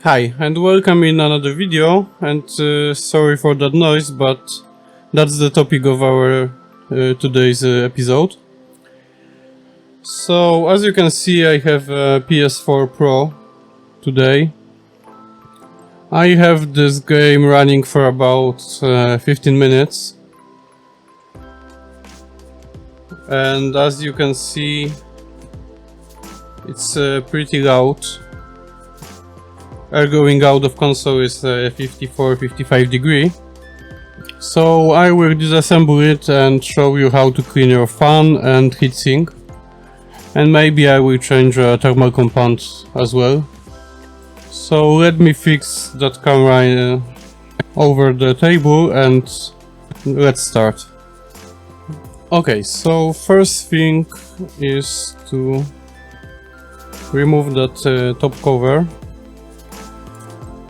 Hi and welcome in another video, and sorry for that noise, but that's the topic of our today's episode. So as you can see, I have a PS4 Pro today. I have this game running for about 15 minutes, and as you can see, it's pretty loud. Air going out of console is 54-55 degree. So I will disassemble it and show you how to clean your fan and heatsink, and maybe I will change a thermal compound as well. So let me fix that camera over the table and let's start. Okay, so first thing is to remove that top cover.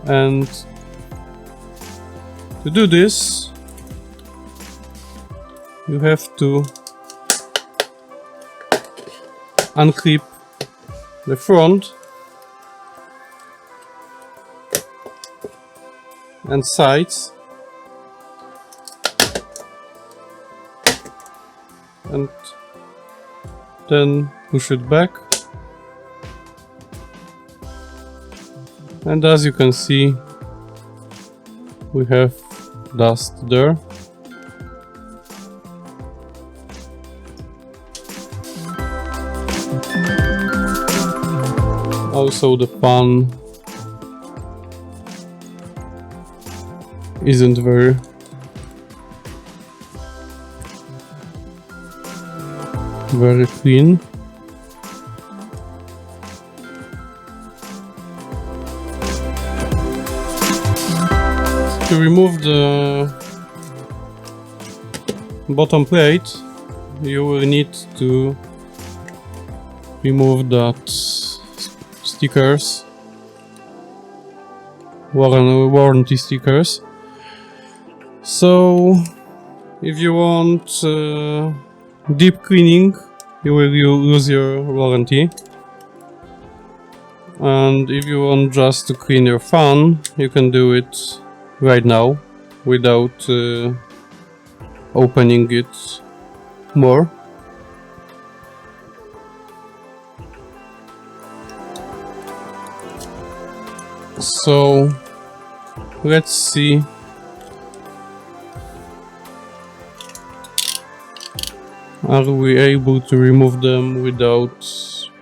And to do this, you have to unclip the front and sides, and then push it back. And as you can see, we have dust there. Also, the fan isn't very clean. To remove the bottom plate, you will need to remove that stickers, warranty stickers. So if you want deep cleaning, you will lose your warranty. And if you want just to clean your fan, you can do it right now without opening it more. So let's see are we able to remove them without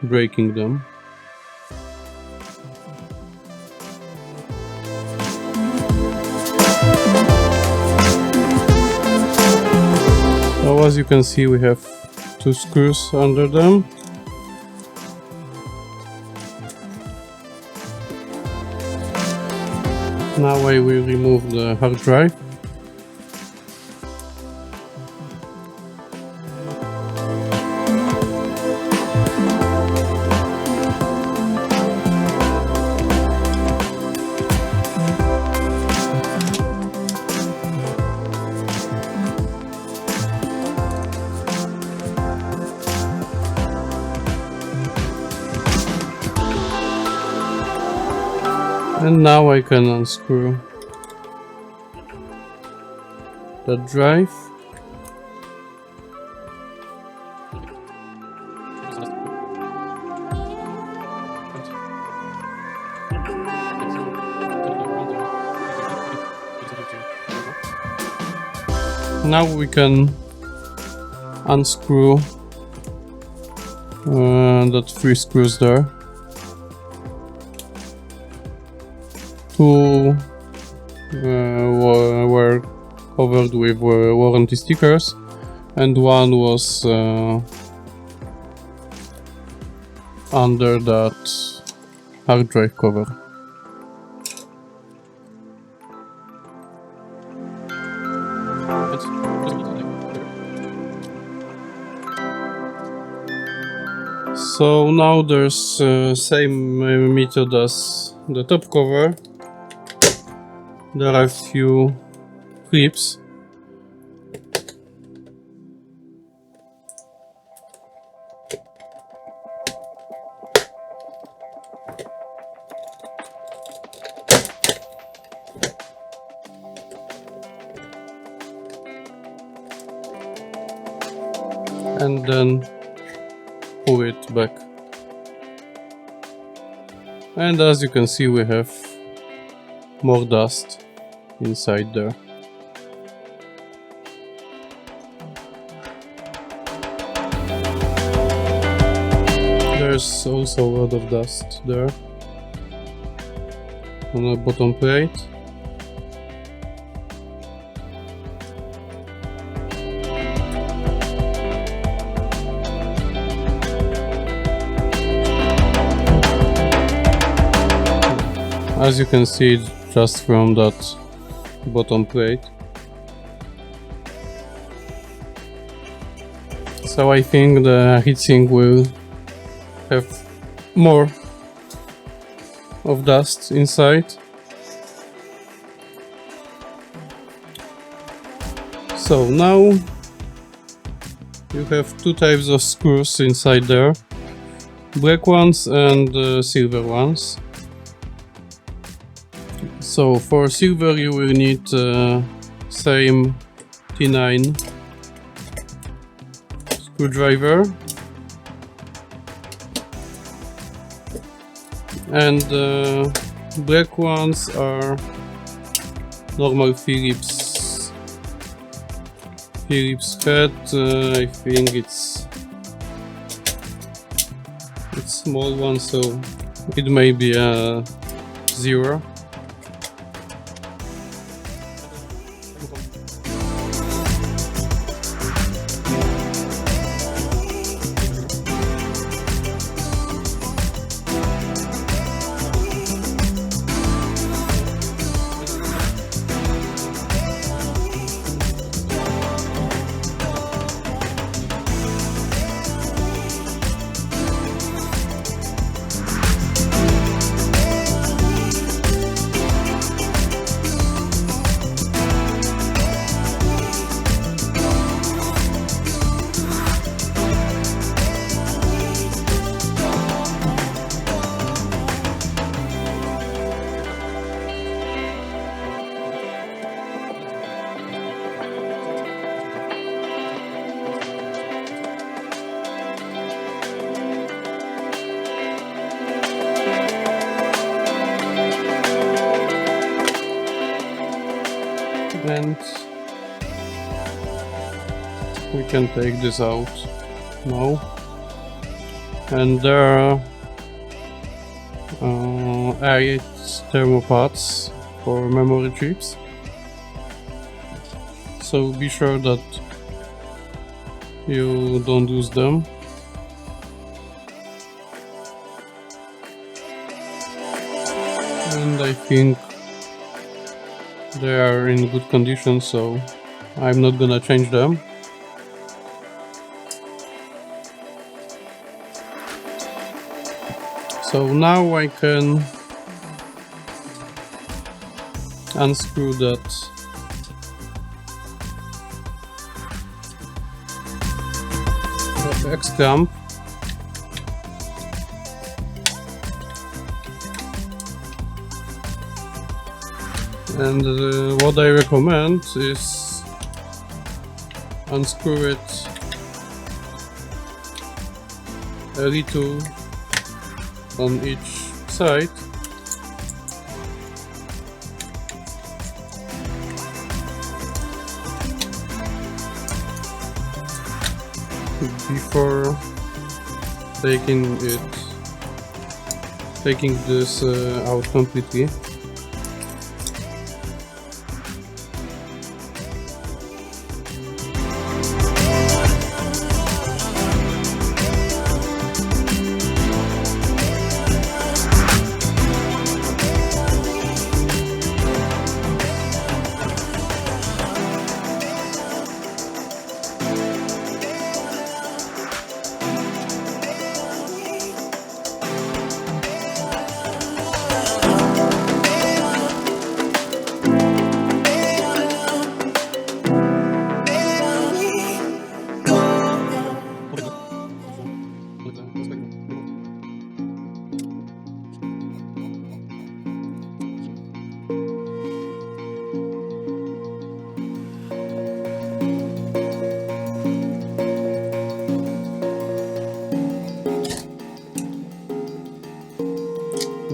breaking them. So as you can see, we have two screws under them. Now I will remove the hard drive. And now I can unscrew the drive. Now we can unscrew that three screws there. Two were covered with warranty stickers, and one was under that hard drive cover. So now there's same method as the top cover. There are a few clips. and then pull it back. And as you can see, we have more dust inside there. There's also a lot of dust there on the bottom plate. As you can see, just from that bottom plate. So I think the heatsink will have more of dust inside. So now you have two types of screws inside there, black ones and silver ones. So for silver you will need same T9 screwdriver, and black ones are normal Phillips head. I think it's small one, so it may be a 0. And we can take this out now, and there are 8 thermopads for memory chips, so be sure that you don't lose them. And I think they are in good condition, so I'm not gonna change them. So now I can unscrew that X clamp. And what I recommend is unscrew it a little on each side, before taking this out completely.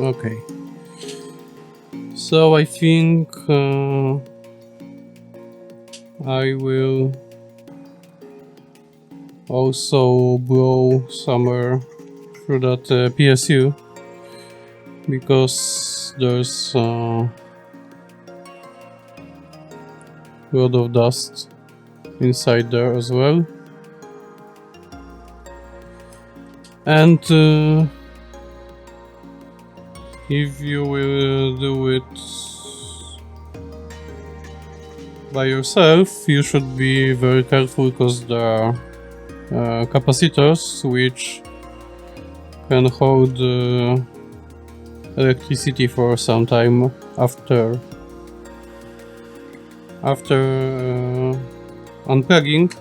Okay. So I think I will also blow somewhere through that PSU, because there's a lot of dust inside there as well. And if you will do it by yourself, you should be very careful, because there are capacitors which can hold electricity for some time after unplugging.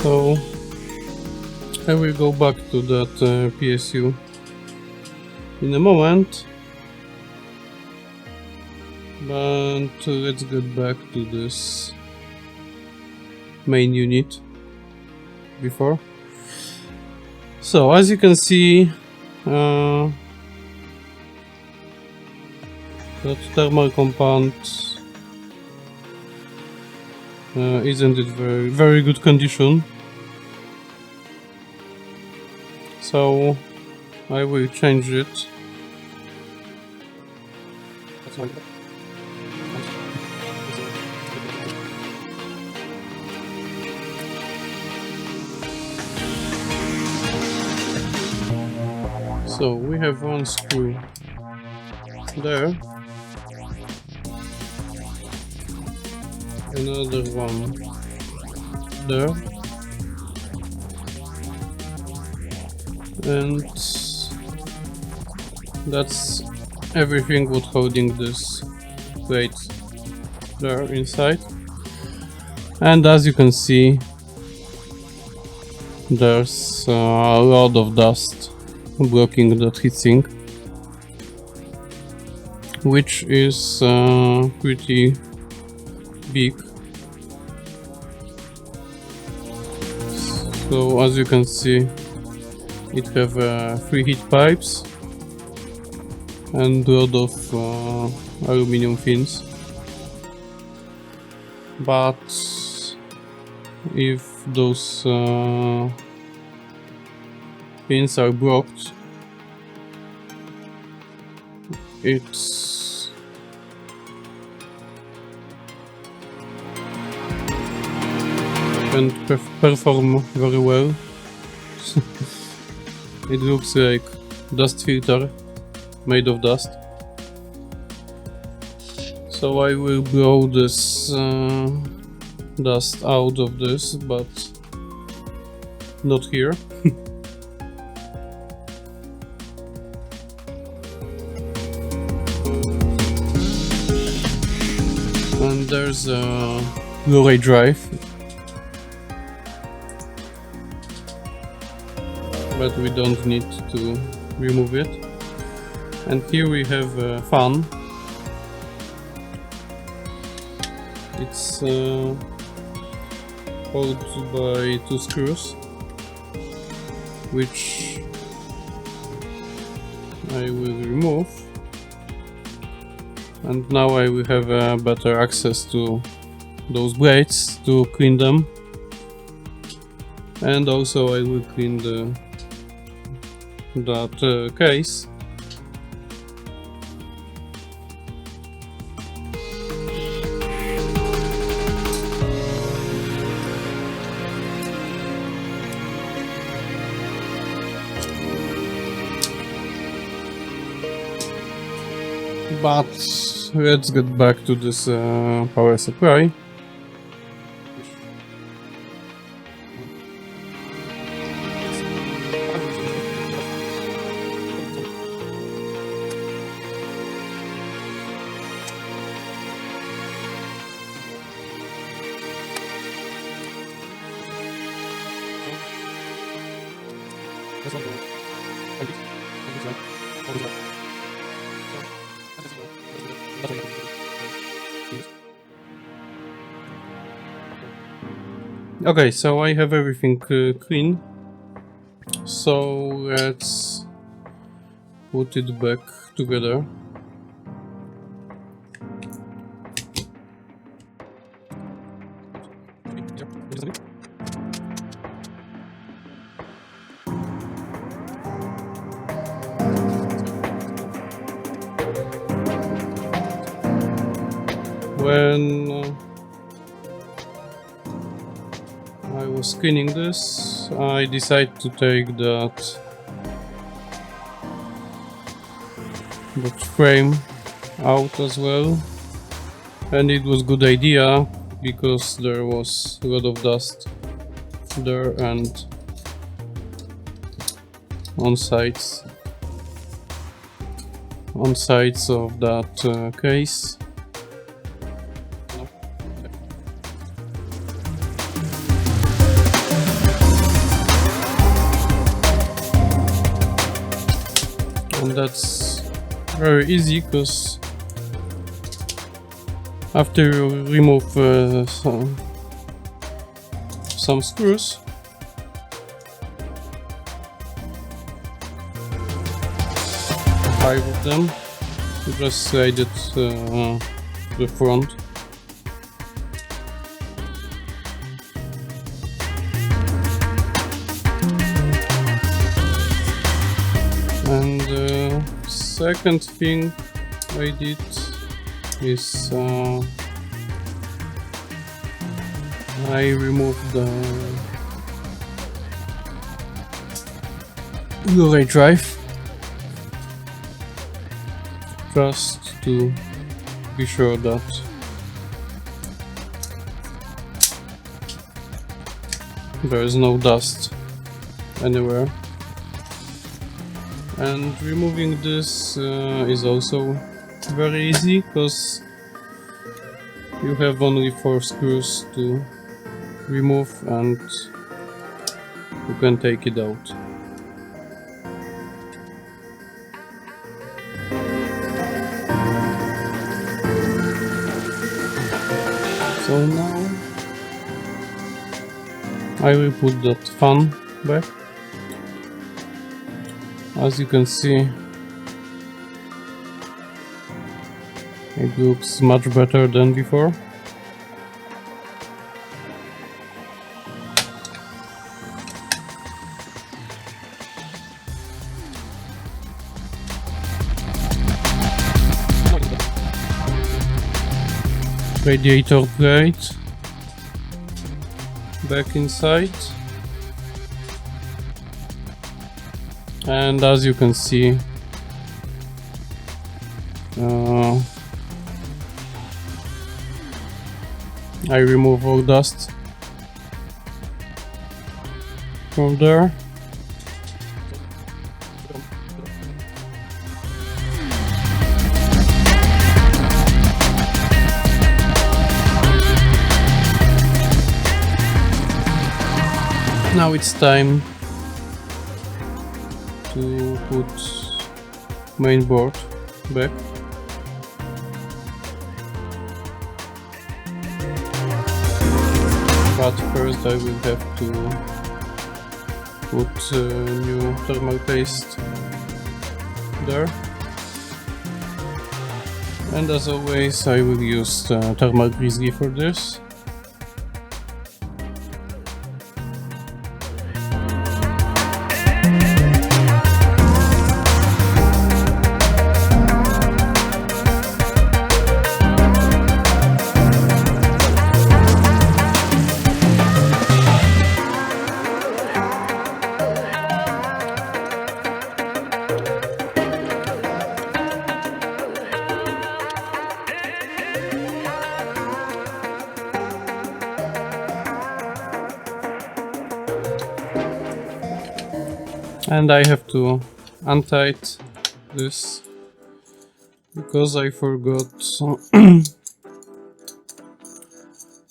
So I will go back to that PSU in a moment, but let's get back to this main unit before. So as you can see, that thermal compound isn't in very good condition, so I will change it. So we have one screw there, another one there, and that's everything what's holding this plate there inside. And as you can see, there's a lot of dust blocking that heatsink, which is pretty big. So as you can see, it have 3 heat pipes and a lot of aluminum fins. But if those pins are blocked, it's can perform very well. It looks like dust filter made of dust. So I will blow this dust out of this, but not here. And there's a Blu-ray drive, but we don't need to remove it. And here we have a fan. It's held by 2 screws, which I will remove. And now I will have better access to those blades to clean them. And also I will clean that case. But let's get back to this power supply. Okay, so I have everything clean. So let's put it back together. When I was cleaning this, I decided to take that frame out as well, and it was good idea because there was a lot of dust there and on sides of that case. And that's very easy because after you remove some screws, five of them, you just slide it to the front. And the second thing I did is I removed the Blu-ray drive just to be sure that there is no dust anywhere. And removing this is also very easy because you have only 4 screws to remove and you can take it out. So now I will put that fan back. As you can see, it looks much better than before. Radiator plate back inside. And as you can see, I remove all dust from there. Now it's time to put main board back. But first I will have to put new thermal paste there. And as always I will use thermal grizzly for this. And I have to untight this because I forgot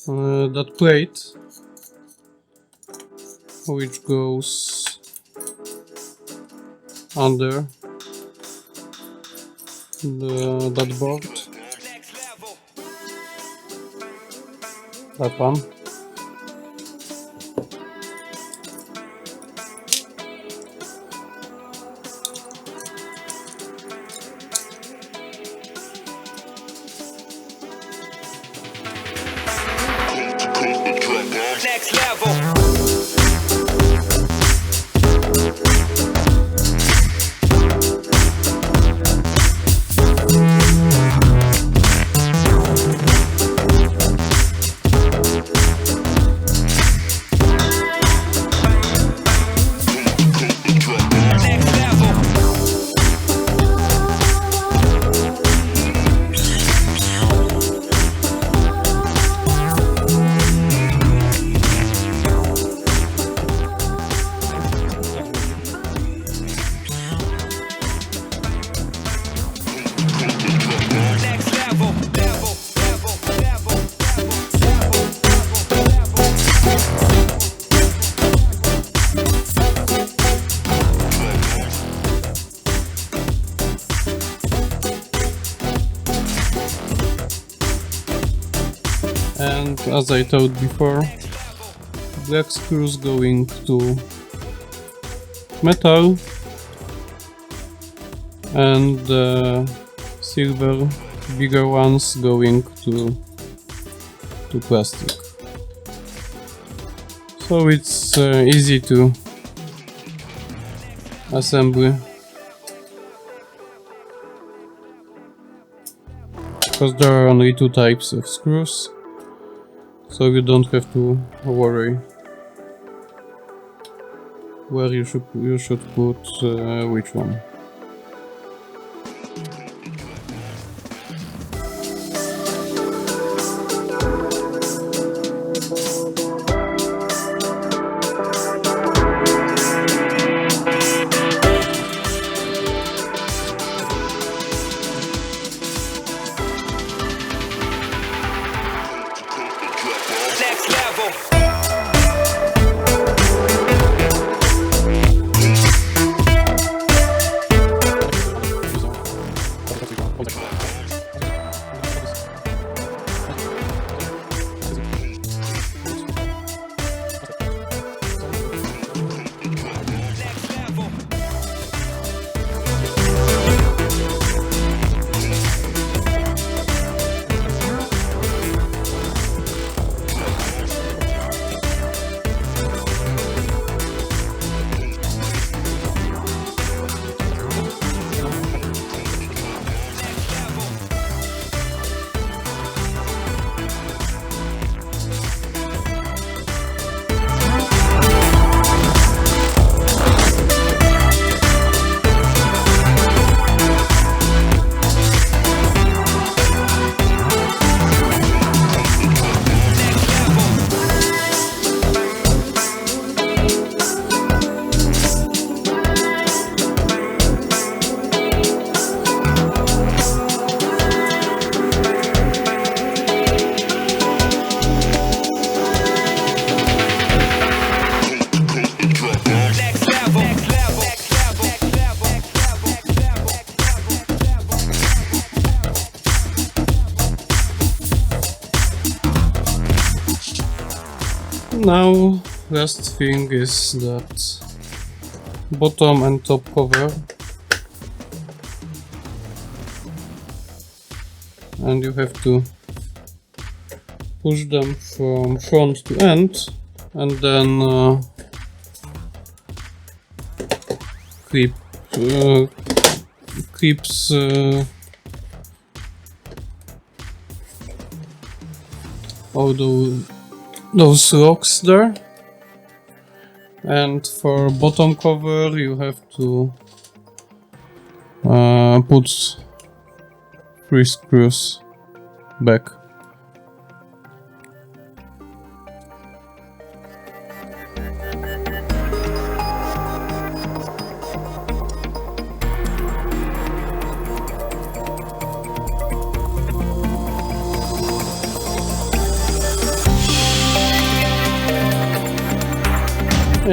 that plate which goes under that board. That one. Next level. And as I told before, black screws going to metal and silver bigger ones going to plastic. So it's easy to assemble because there are only two types of screws. So you don't have to worry where you should put which one. Next level. Now, last thing is that bottom and top cover, and you have to push them from front to end and then clips all those locks there. And for bottom cover you have to put 3 screws back.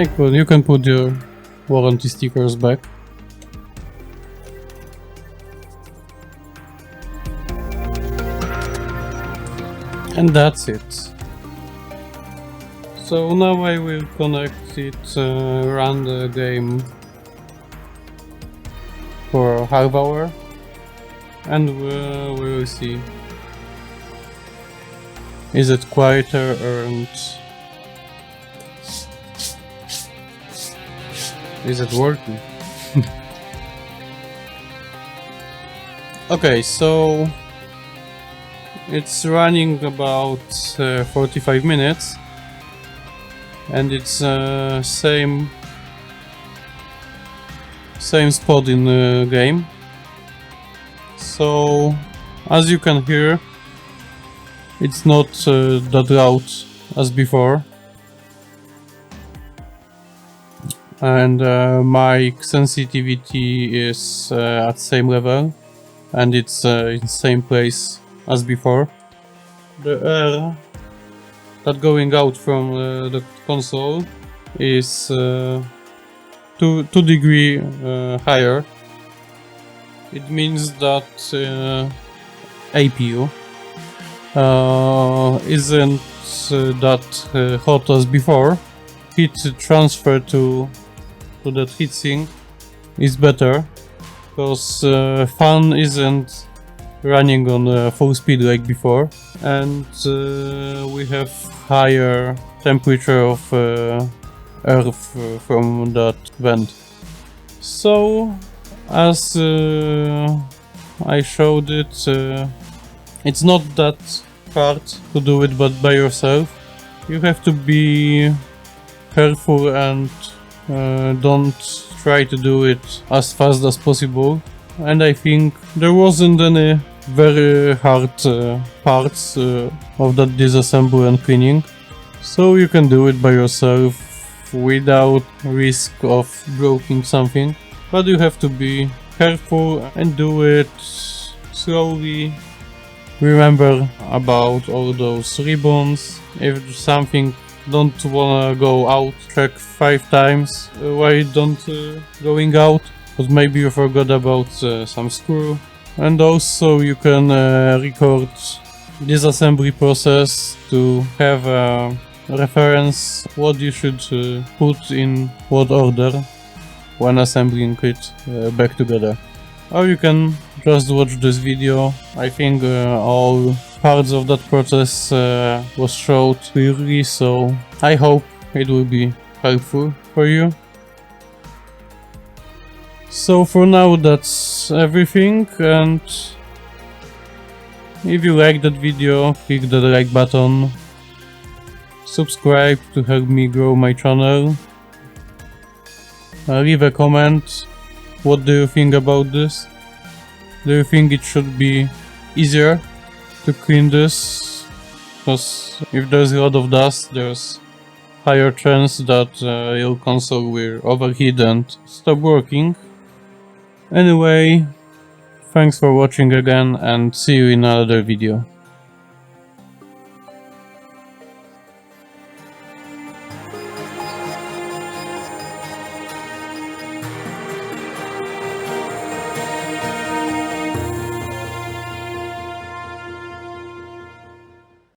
Cool. You can put your warranty stickers back. And that's it. So now I will connect it, run the game for half hour, and we will see. Is it quieter and is it working? Okay, so it's running about 45 minutes, and it's same spot in the game. So as you can hear, it's not that loud as before, and mic sensitivity is at same level, and it's in same place as before. The air that going out from the console is 2 degree higher. It means that APU isn't that hot as before. Heat transfer to that heatsink is better, because fan isn't running on full speed like before, and we have higher temperature of air from that vent. So as I showed it, it's not that hard to do it but by yourself. You have to be careful and don't try to do it as fast as possible. And I think there wasn't any very hard parts of that disassembly and cleaning, so you can do it by yourself without risk of breaking something. But you have to be careful and do it slowly. Remember about all those ribbons. If something don't wanna go out, check 5 times why it don't going out, because maybe you forgot about some screw. And also you can record disassembly process to have a reference what you should put in what order when assembling it back together. Or you can just watch this video. I think all parts of that process was showed clearly, so I hope it will be helpful for you. So for now that's everything, and if you like that video, click the like button, subscribe to help me grow my channel, leave a comment. What do you think about this? Do you think it should be easier to clean this? Because if there's a lot of dust, there's higher chance that your console will overheat and stop working. Anyway, thanks for watching again, and see you in another video.